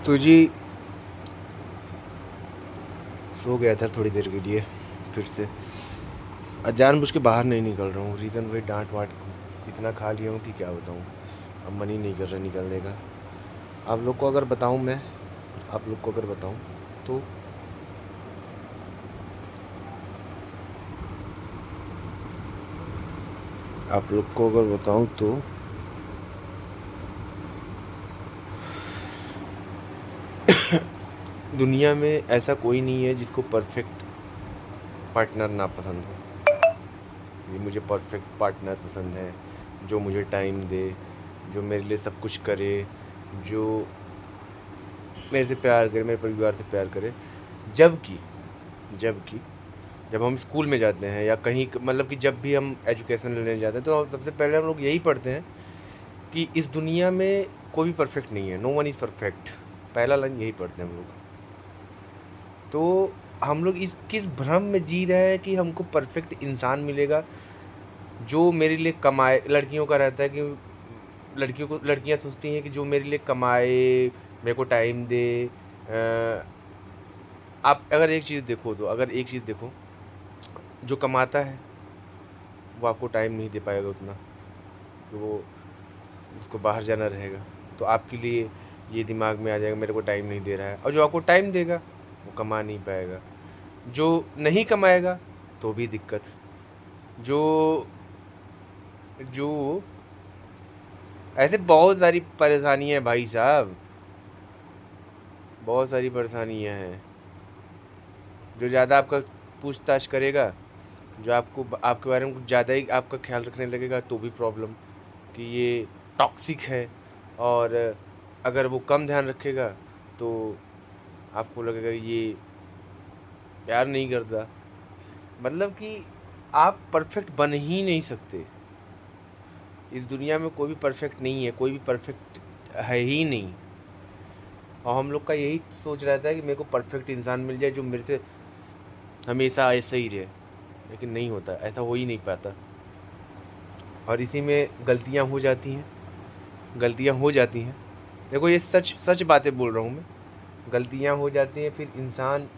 तो जी सो गया था थोड़ी देर के लिए, फिर से जानबूझ के बाहर नहीं निकल रहा हूँ। रीज़न वही डांट वाट इतना खा लिया हूँ कि क्या बताऊँ। अब मन ही नहीं कर रहा निकलने का। आप लोग को अगर बताऊँ मैं आप लोग को अगर बताऊँ तो आप लोग को अगर बताऊँ तो दुनिया में ऐसा कोई नहीं है जिसको परफेक्ट पार्टनर ना पसंद हो। ये मुझे परफेक्ट पार्टनर पसंद है, जो मुझे टाइम दे, जो मेरे लिए सब कुछ करे, जो मेरे से प्यार करे, मेरे परिवार से प्यार करे। जबकि जबकि जब हम स्कूल में जाते हैं या कहीं मतलब कि जब भी हम एजुकेशन लेने जाते हैं तो सबसे पहले हम लोग यही पढ़ते हैं कि इस दुनिया में कोई भी परफेक्ट नहीं है, नो वन इज़ परफेक्ट। पहला लाइन यही पढ़ते हैं हम लोग। तो हम लोग इस किस भ्रम में जी रहे हैं कि हमको परफेक्ट इंसान मिलेगा जो मेरे लिए कमाए। लड़कियों का रहता है कि लड़कियां सोचती हैं कि जो मेरे लिए कमाए, मेरे को टाइम दे। आप अगर एक चीज़ देखो तो अगर एक चीज़ देखो, जो कमाता है वो आपको टाइम नहीं दे पाएगा उतना, कि वो उसको बाहर जाना रहेगा। तो आपके लिए ये दिमाग में आ जाएगा मेरे को टाइम नहीं दे रहा है। और जो आपको टाइम देगा वो कमा नहीं पाएगा। जो नहीं कमाएगा तो भी दिक्कत। जो जो ऐसे बहुत सारी परेशानियां हैं भाई साहब, बहुत सारी परेशानियां हैं। जो ज़्यादा आपका पूछताछ करेगा, जो आपको आपके बारे में कुछ ज़्यादा ही आपका ख्याल रखने लगेगा तो भी प्रॉब्लम, कि ये टॉक्सिक है। और अगर वो कम ध्यान रखेगा तो आपको लगेगा ये प्यार नहीं करता। मतलब कि आप परफेक्ट बन ही नहीं सकते। इस दुनिया में कोई भी परफेक्ट नहीं है, कोई भी परफेक्ट है ही नहीं। और हम लोग का यही सोच रहता है कि मेरे को परफेक्ट इंसान मिल जाए जो मेरे से हमेशा ऐसे ही रहे, लेकिन नहीं होता, ऐसा हो ही नहीं पाता। और इसी में गलतियाँ हो जाती हैं, गलतियाँ हो जाती हैं। देखो ये सच सच बातें बोल रहा हूँ मैं। गलतियाँ हो जाती हैं, फिर इंसान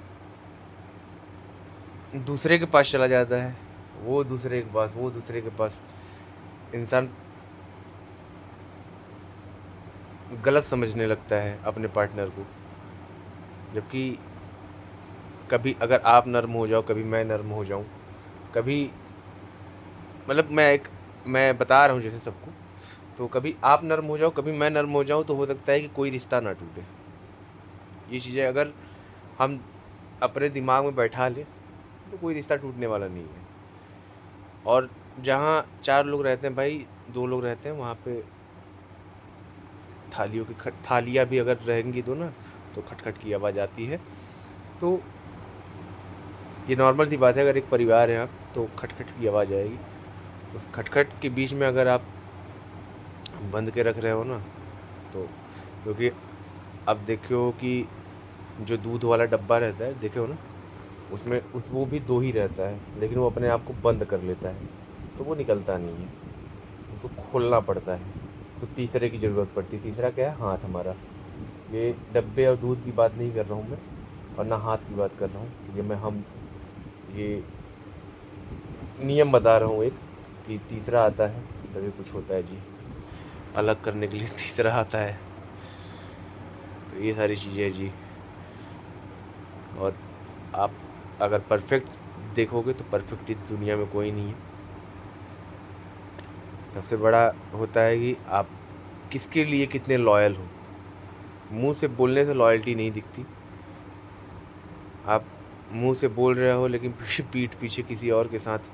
दूसरे के पास चला जाता है, वो दूसरे के पास, वो दूसरे के पास। इंसान गलत समझने लगता है अपने पार्टनर को। जबकि कभी अगर आप नर्म हो जाओ, कभी मैं नर्म हो जाऊँ, कभी मतलब मैं बता रहा हूँ जैसे सबको, तो कभी आप नर्म हो जाओ, कभी मैं नर्म हो जाऊँ, तो हो सकता है कि कोई रिश्ता ना टूटे। ये चीज़ें अगर हम अपने दिमाग में बैठा लें तो कोई रिश्ता टूटने वाला नहीं है। और जहाँ 4 लोग रहते हैं भाई, 2 लोग रहते हैं वहाँ पे थालियाँ भी अगर रहेंगी तो ना, तो खटखट की आवाज़ आती है। तो ये नॉर्मल सी बात है, अगर एक परिवार है आप तो खटखट की आवाज़ आएगी। उस खटखट के बीच में अगर आप बंद के रख रहे हो ना, तो क्योंकि अब देखो कि जो दूध वाला डब्बा रहता है, देखे हो ना, उसमें वो भी 2 ही रहता है, लेकिन वो अपने आप को बंद कर लेता है, तो वो निकलता नहीं है, उसको खोलना पड़ता है। तो तीसरे की ज़रूरत पड़ती है। तीसरा क्या है? हाथ हमारा। ये डब्बे और दूध की बात नहीं कर रहा हूँ मैं, और ना हाथ की बात कर रहा हूँ। ये नियम बता रहा हूँ एक, कि तीसरा आता है तभी कुछ होता है जी। अलग करने के लिए तीसरा आता है। तो ये सारी चीज़ें हैं जी। और आप अगर परफेक्ट देखोगे तो परफेक्ट इस दुनिया में कोई नहीं है। सबसे बड़ा होता है कि आप किसके लिए कितने लॉयल हो। मुंह से बोलने से लॉयल्टी नहीं दिखती। आप मुंह से बोल रहे हो लेकिन पीठ पीछे किसी और के साथ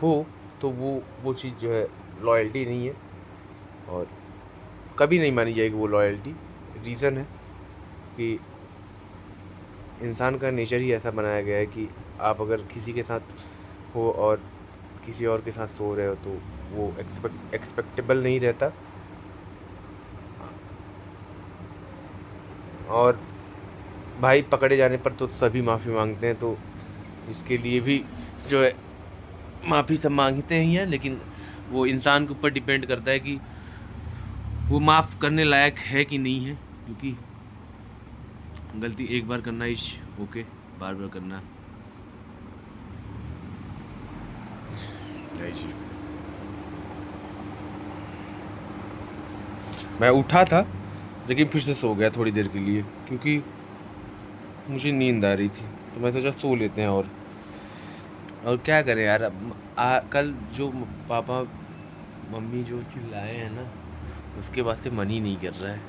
हो, तो वो चीज़ जो है लॉयल्टी नहीं है, और कभी नहीं मानी जाएगी वो लॉयल्टी। रीज़न है कि इंसान का नेचर ही ऐसा बनाया गया है कि आप अगर किसी के साथ हो और किसी और के साथ सो रहे हो तो वो एक्सपेक्टेबल नहीं रहता। और भाई पकड़े जाने पर तो सभी माफ़ी मांगते हैं, तो इसके लिए भी जो है माफ़ी सब मांगते ही हैं, लेकिन वो इंसान के ऊपर डिपेंड करता है कि वो माफ़ करने लायक है कि नहीं है। क्योंकि गलती एक बार करना इज ओके, बार बार करना नहीं जी। मैं उठा था लेकिन फिर से सो गया थोड़ी देर के लिए, क्योंकि मुझे नींद आ रही थी, तो मैं सोचा सो लेते हैं। और क्या करें यार, कल जो पापा मम्मी जो चिल्लाए हैं ना, उसके बाद से मन ही नहीं कर रहा है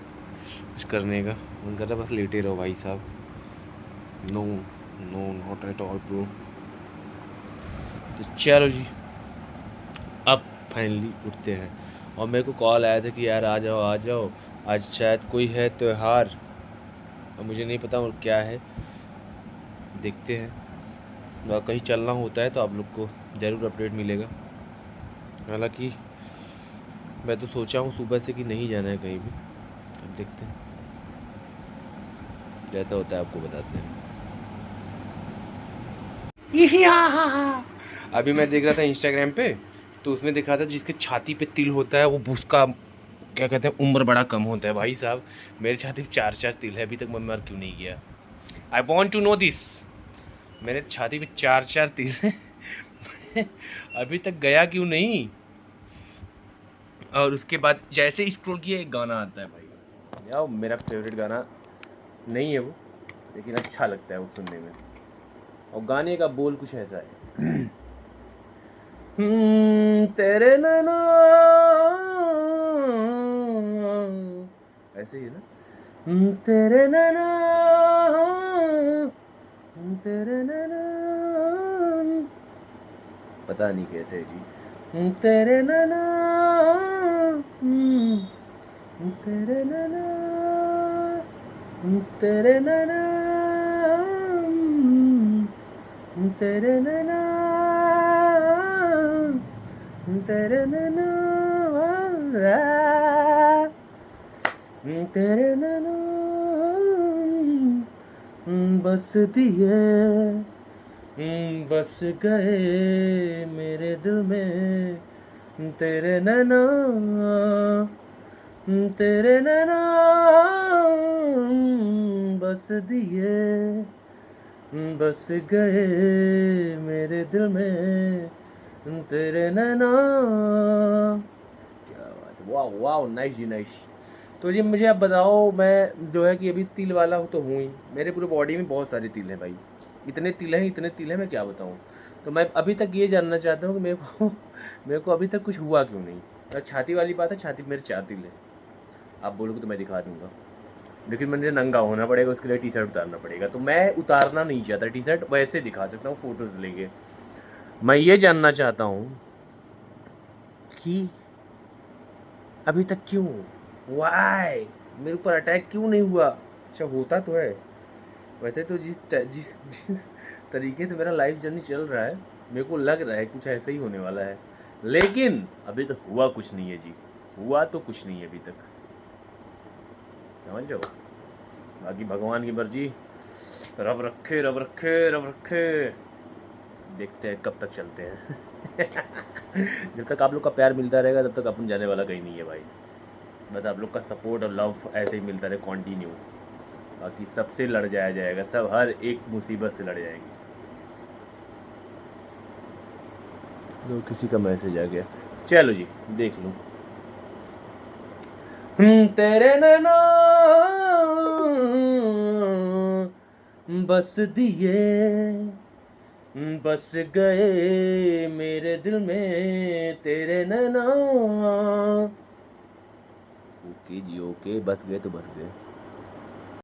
कुछ करने का। मन कर रहा है बस लेटे रहो भाई साहब। No no, not at all bro. तो चलो जी, अब फाइनली उठते हैं। और मेरे को कॉल आया था कि यार आ जाओ आ जाओ, आज शायद कोई है त्यौहार, और मुझे नहीं पता और क्या है, देखते हैं। अगर कहीं चलना होता है तो आप लोग को ज़रूर अपडेट मिलेगा। हालांकि मैं तो सोचा हूँ सुबह से कि नहीं जाना है कहीं भी, अब देखते हैं जैसा होता है आपको बताते हैं। अभी मैं देख रहा था इंस्टाग्राम पे, तो उसमें दिखा था जिसके छाती पे तिल होता है वो उसका क्या कहते हैं उम्र बड़ा कम होता है। भाई साहब मेरे छाती पे 4-4 तिल है, अभी तक मैं मर क्यों नहीं गया? I want to know this. मेरे छाती पे 4-4 तिल है अभी तक गया क्यों नहीं? और उसके बाद जैसे ही स्क्रॉल किया एक गाना आता है भाई, यार मेरा फेवरेट गाना नहीं है वो, लेकिन अच्छा लगता है वो सुनने में। और गाने का बोल कुछ ऐसा है तेरे नैना, ऐसे ही है ना, तेरे नैना, तेरे नैना, पता नहीं कैसे जी, तेरे नैना, तेरे नैना, तेरे नैना, तेरे नैना, तेरे नैना, तेरे नैना बस दिए, बस गए मेरे दिल में, तेरे नैना, तेरे नैना बस दिए, बस गए मेरे दिल में, तेरे नैना। क्या बात है, वाह वाह, नाइस जी नाइस। तो जी मुझे आप बताओ, मैं जो है कि अभी तिल वाला तो हूँ ही, मेरे पूरे बॉडी में बहुत सारे तिल हैं भाई, इतने तिल हैं इतने तिल हैं, मैं क्या बताऊँ। तो मैं अभी तक ये जानना चाहता हूँ कि मेरे को अभी तक कुछ हुआ क्यों नहीं। तो छाती वाली बात है, छाती में मेरे 4 तिल है, आप बोलोगे तो मैं दिखा दूँगा, लेकिन मुझे नंगा होना पड़ेगा, उसके लिए टी शर्ट उतारना पड़ेगा। तो मैं उतारना नहीं चाहता टी शर्ट, वैसे दिखा सकता हूँ फ़ोटोज़ लेके। मैं ये जानना चाहता हूँ कि अभी तक क्यों, वाई मेरे ऊपर अटैक क्यों नहीं हुआ? अच्छा होता तो है वैसे, तो जिस तरीके से मेरा लाइफ जर्नी चल रहा है, मेरे को लग रहा है कुछ ऐसा ही होने वाला है, लेकिन अभी तक हुआ कुछ नहीं है जी, हुआ तो कुछ नहीं है अभी तक, समझ जाओ। बाकी भगवान की मर्जी, रब रखे रब रखे रब रखे, देखते हैं कब तक चलते हैं जब तक आप लोग का प्यार मिलता रहेगा तब तक अपन जाने वाला कहीं नहीं है भाई। बस आप लोग का सपोर्ट और लव ऐसे ही मिलता रहे कंटिन्यू, बाकी सबसे लड़ जाया जाएगा, सब हर एक मुसीबत से लड़ जाएंगे। तो किसी का मैसेज आ गया, चलो जी देख लूँ। तेरे नैना बस दिए, बस गए मेरे दिल में, तेरे नैना। ओके जी ओके, बस गए तो बस गए।